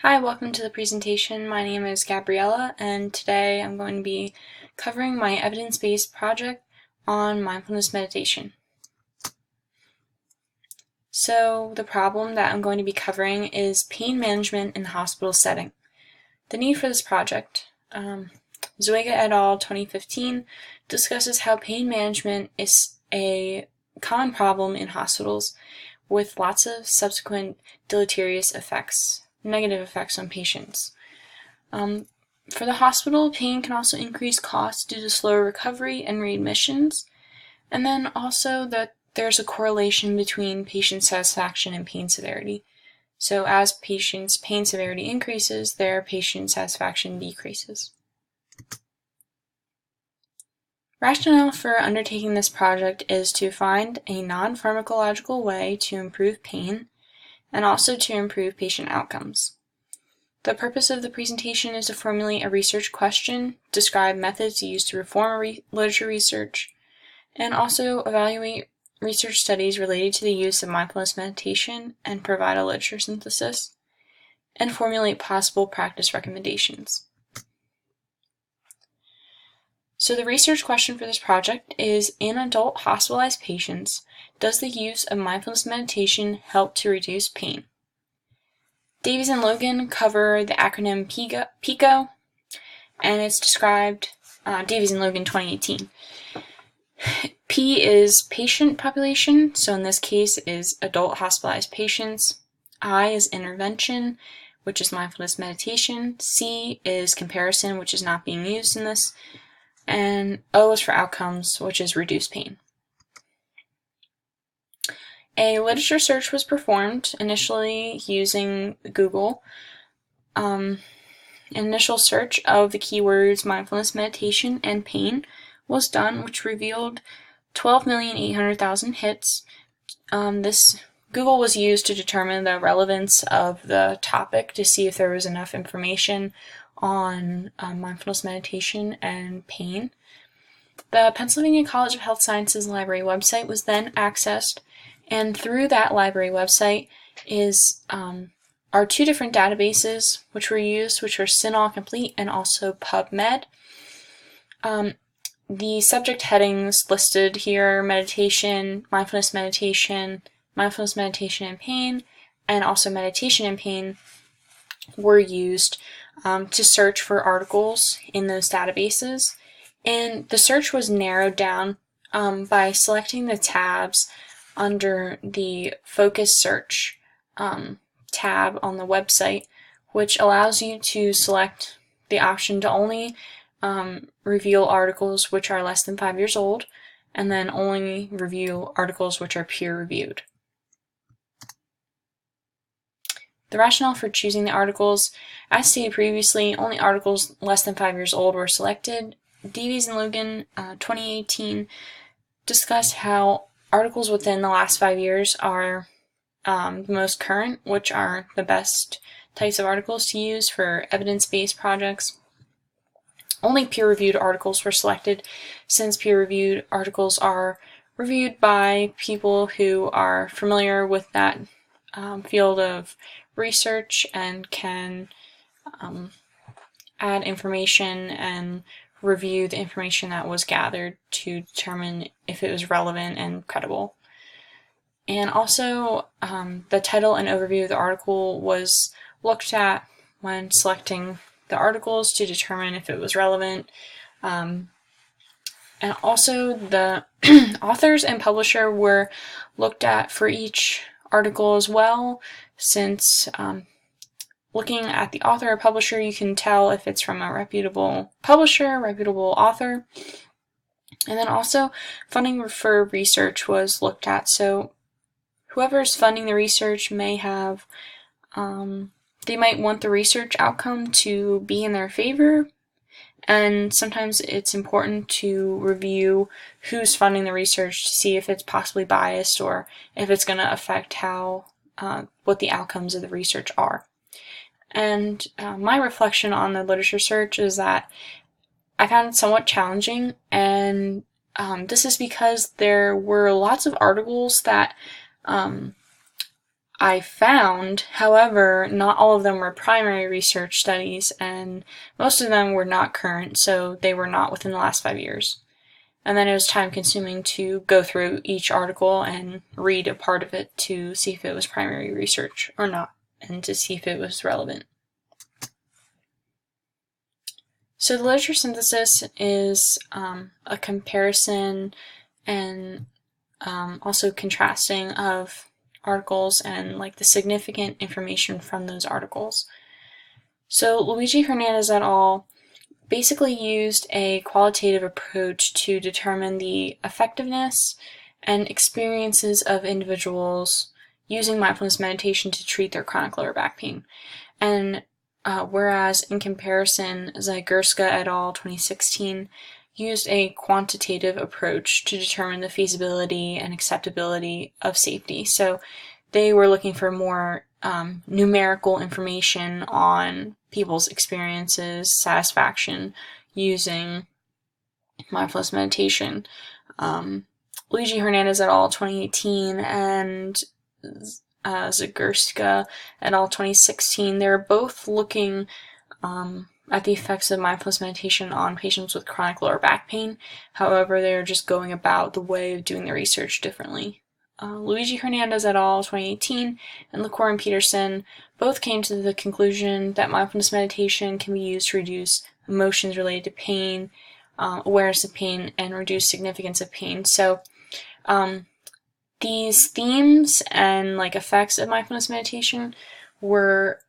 Hi, welcome to the presentation. My name is Gabriella, and today I'm going to be covering my evidence-based project on mindfulness meditation. So the problem that I'm going to be covering is pain management in the hospital setting. The need for this project. Zwega et al. 2015 discusses how pain management is a common problem in hospitals with lots of subsequent deleterious effects, negative effects on patients. For the hospital, pain can also increase costs due to slower recovery and readmissions, and then also that there's a correlation between patient satisfaction and pain severity. So as patients' pain severity increases, their patient satisfaction decreases. Rationale for undertaking this project is to find a non-pharmacological way to improve pain and also to improve patient outcomes. The purpose of the presentation is to formulate a research question, describe methods used to reform literature research, and also evaluate research studies related to the use of mindfulness meditation and provide a literature synthesis, and formulate possible practice recommendations. So the research question for this project is, in adult hospitalized patients, does the use of mindfulness meditation help to reduce pain? Davies and Logan cover the acronym PICO, and it's described, Davies and Logan 2018. P is patient population, so in this case is adult hospitalized patients. I is intervention, which is mindfulness meditation. C is comparison, which is not being used in this. And O is for outcomes, which is reduced pain. A literature search was performed, initially using Google. An initial search of the keywords mindfulness meditation and pain was done, which revealed 12,800,000 hits. Google was used to determine the relevance of the topic to see if there was enough information on mindfulness meditation and pain. The Pennsylvania College of Health Sciences library website was then accessed, and through that library website are two different databases which were used, which were CINAHL Complete and also PubMed. The subject headings listed here: meditation, mindfulness meditation and pain, and also meditation and pain, were used to search for articles in those databases. And the search was narrowed down by selecting the tabs under the Focus Search tab on the website, which allows you to select the option to only reveal articles which are less than 5 years old, and then only review articles which are peer-reviewed. The rationale for choosing the articles: as stated previously, only articles less than 5 years old were selected. Davies and Logan 2018 discussed how articles within the last 5 years are the most current, which are the best types of articles to use for evidence-based projects. Only peer-reviewed articles were selected, since peer-reviewed articles are reviewed by people who are familiar with that field of research and can add information and review the information that was gathered to determine if it was relevant and credible. And also, the title and overview of the article was looked at when selecting the articles to determine if it was relevant. And also, the authors and publisher were looked at for each article as well, since looking at the author or publisher, you can tell if it's from a reputable publisher, reputable author. And then also, funding for research was looked at. So whoever's funding the research may have, they might want the research outcome to be in their favor. And sometimes it's important to review who's funding the research to see if it's possibly biased or if it's going to affect what the outcomes of the research are. And my reflection on the literature search is that I found it somewhat challenging, and this is because there were lots of articles that I found. However, not all of them were primary research studies, and most of them were not current, so they were not within the last 5 years. And then it was time consuming to go through each article and read a part of it to see if it was primary research or not, and to see if it was relevant. So the literature synthesis is a comparison and also contrasting of articles and like the significant information from those articles. So Luigi Hernandez et al. Basically used a qualitative approach to determine the effectiveness and experiences of individuals using mindfulness meditation to treat their chronic lower back pain. And whereas in comparison, Zygurska et al. 2016 used a quantitative approach to determine the feasibility and acceptability of safety. So they were looking for more numerical information on people's experiences, satisfaction using mindfulness meditation. Luigi Hernandez et al. 2018 and Zygurska et al. 2016, they were both looking at the effects of mindfulness meditation on patients with chronic lower back pain. However, they're just going about the way of doing the research differently. Luigi Hernandez et al. 2018 and LaCour and Peterson both came to the conclusion that mindfulness meditation can be used to reduce emotions related to pain, awareness of pain, and reduce significance of pain. So these themes and like effects of mindfulness meditation were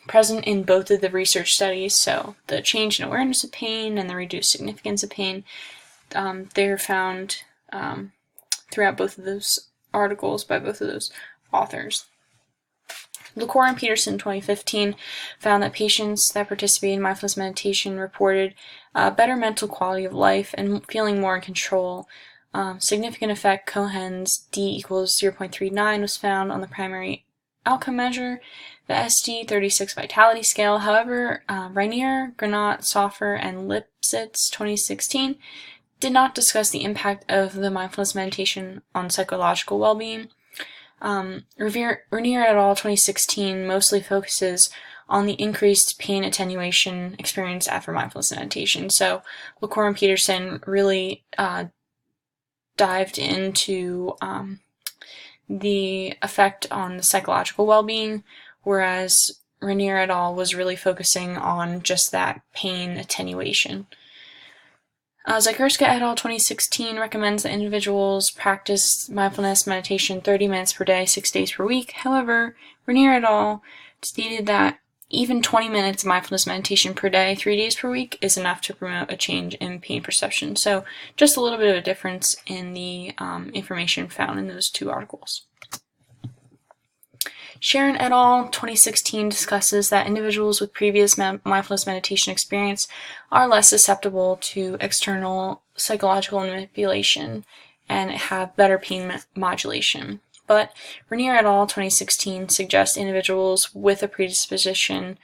present in both of the research studies. So the change in awareness of pain and the reduced significance of pain, they're found throughout both of those articles by both of those authors. LaCour and Peterson 2015 found that patients that participated in mindfulness meditation reported better mental quality of life and feeling more in control. Significant effect Cohen's D equals 0.39 was found on the primary outcome measure, the SD36 vitality scale. However, Rainier, Granat, Soffer, and Lipsitz 2016 did not discuss the impact of the mindfulness meditation on psychological well-being. Rainier et al. 2016 mostly focuses on the increased pain attenuation experienced after mindfulness meditation. So LaCour and Peterson really dived into the effect on the psychological well-being, whereas Rainier et al. Was really focusing on just that pain attenuation. Zygurska et al. 2016 recommends that individuals practice mindfulness meditation 30 minutes per day, 6 days per week. However, Rainier et al. Stated that even 20 minutes of mindfulness meditation per day, 3 days per week, is enough to promote a change in pain perception. So just a little bit of a difference in the information found in those two articles. Sharon et al. 2016 discusses that individuals with previous mindfulness meditation experience are less susceptible to external psychological manipulation and have better pain modulation. But Rainier et al. 2016 suggests individuals with a predisposition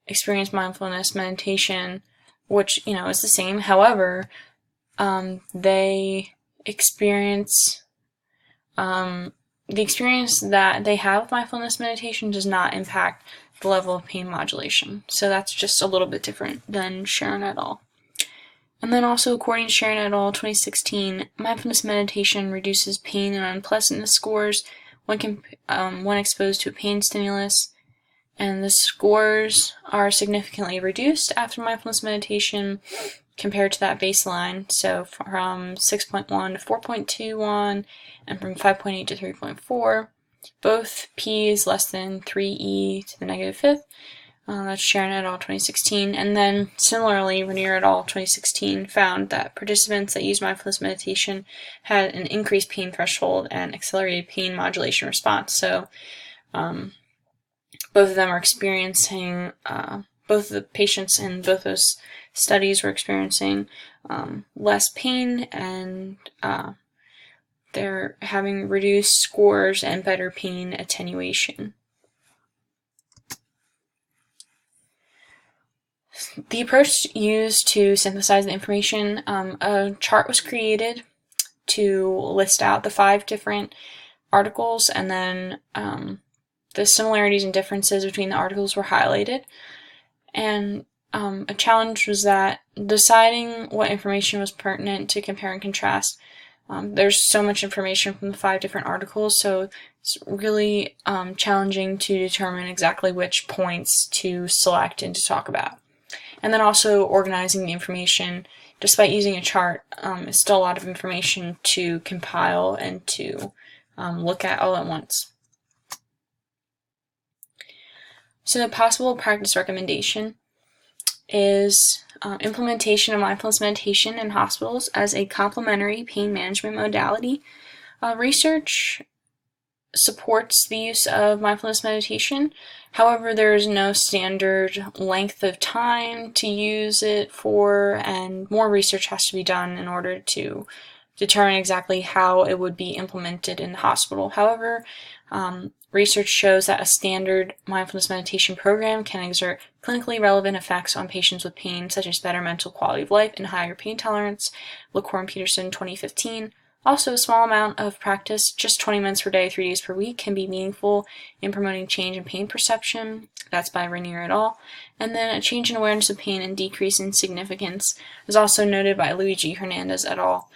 experience mindfulness meditation, which is the same. However, they experience the experience that they have with mindfulness meditation does not impact the level of pain modulation. So that's just a little bit different than Sharon et al. And then also, according to Sharon et al. 2016, mindfulness meditation reduces pain and unpleasantness scores when exposed to a pain stimulus. And the scores are significantly reduced after mindfulness meditation compared to that baseline, so from 6.1 to 4.21 and from 5.8 to 3.4. Both p is less than 3e to the negative fifth. That's Sharon et al. 2016. And then similarly, Rainier et al. 2016 found that participants that used mindfulness meditation had an increased pain threshold and accelerated pain modulation response. So both of them are experiencing, both the patients in both those studies were experiencing less pain, and they're having reduced scores and better pain attenuation. The approach used to synthesize the information, a chart was created to list out the 5 different articles, and then the similarities and differences between the articles were highlighted. And a challenge was that deciding what information was pertinent to compare and contrast. There's so much information from the 5 different articles, so it's really challenging to determine exactly which points to select and to talk about. And then also organizing the information, despite using a chart, is still a lot of information to compile and to look at all at once. So the possible practice recommendation is implementation of mindfulness meditation in hospitals as a complementary pain management modality. Research supports the use of mindfulness meditation. However, there is no standard length of time to use it for, and more research has to be done in order to determine exactly how it would be implemented in the hospital. However, research shows that a standard mindfulness meditation program can exert clinically relevant effects on patients with pain, such as better mental quality of life and higher pain tolerance. LaCour and Peterson, 2015. Also, a small amount of practice, just 20 minutes per day, 3 days per week, can be meaningful in promoting change in pain perception. That's by Rainier et al. And then a change in awareness of pain and decrease in significance is also noted by Luigi Hernandez et al.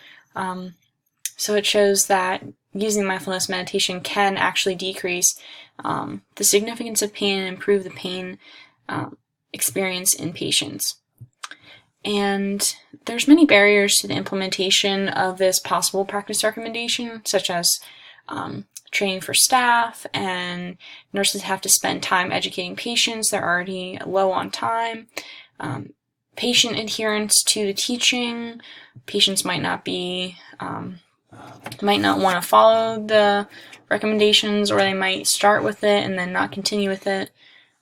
So it shows that using mindfulness meditation can actually decrease the significance of pain and improve the pain experience in patients. And there's many barriers to the implementation of this possible practice recommendation, such as training for staff, and nurses have to spend time educating patients. They're already low on time. Patient adherence to the teaching. Patients might not want to follow the recommendations, or they might start with it and then not continue with it.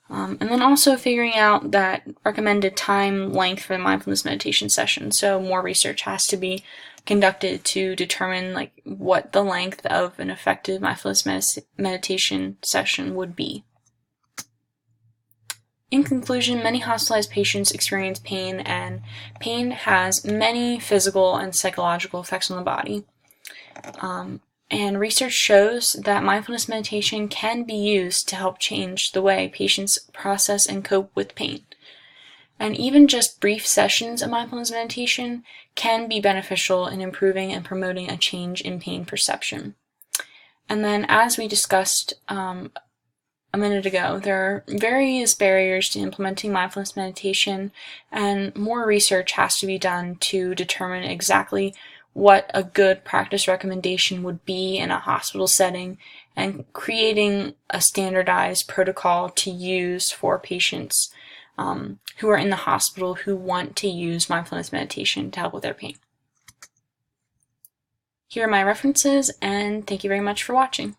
And then also figuring out that recommended time length for the mindfulness meditation session. So more research has to be conducted to determine what the length of an effective mindfulness meditation session would be. In conclusion, many hospitalized patients experience pain, and pain has many physical and psychological effects on the body. And research shows that mindfulness meditation can be used to help change the way patients process and cope with pain. And even just brief sessions of mindfulness meditation can be beneficial in improving and promoting a change in pain perception. And then, as we discussed a minute ago, there are various barriers to implementing mindfulness meditation, and more research has to be done to determine exactly what a good practice recommendation would be in a hospital setting, and creating a standardized protocol to use for patients who are in the hospital who want to use mindfulness meditation to help with their pain. Here are my references, and thank you very much for watching.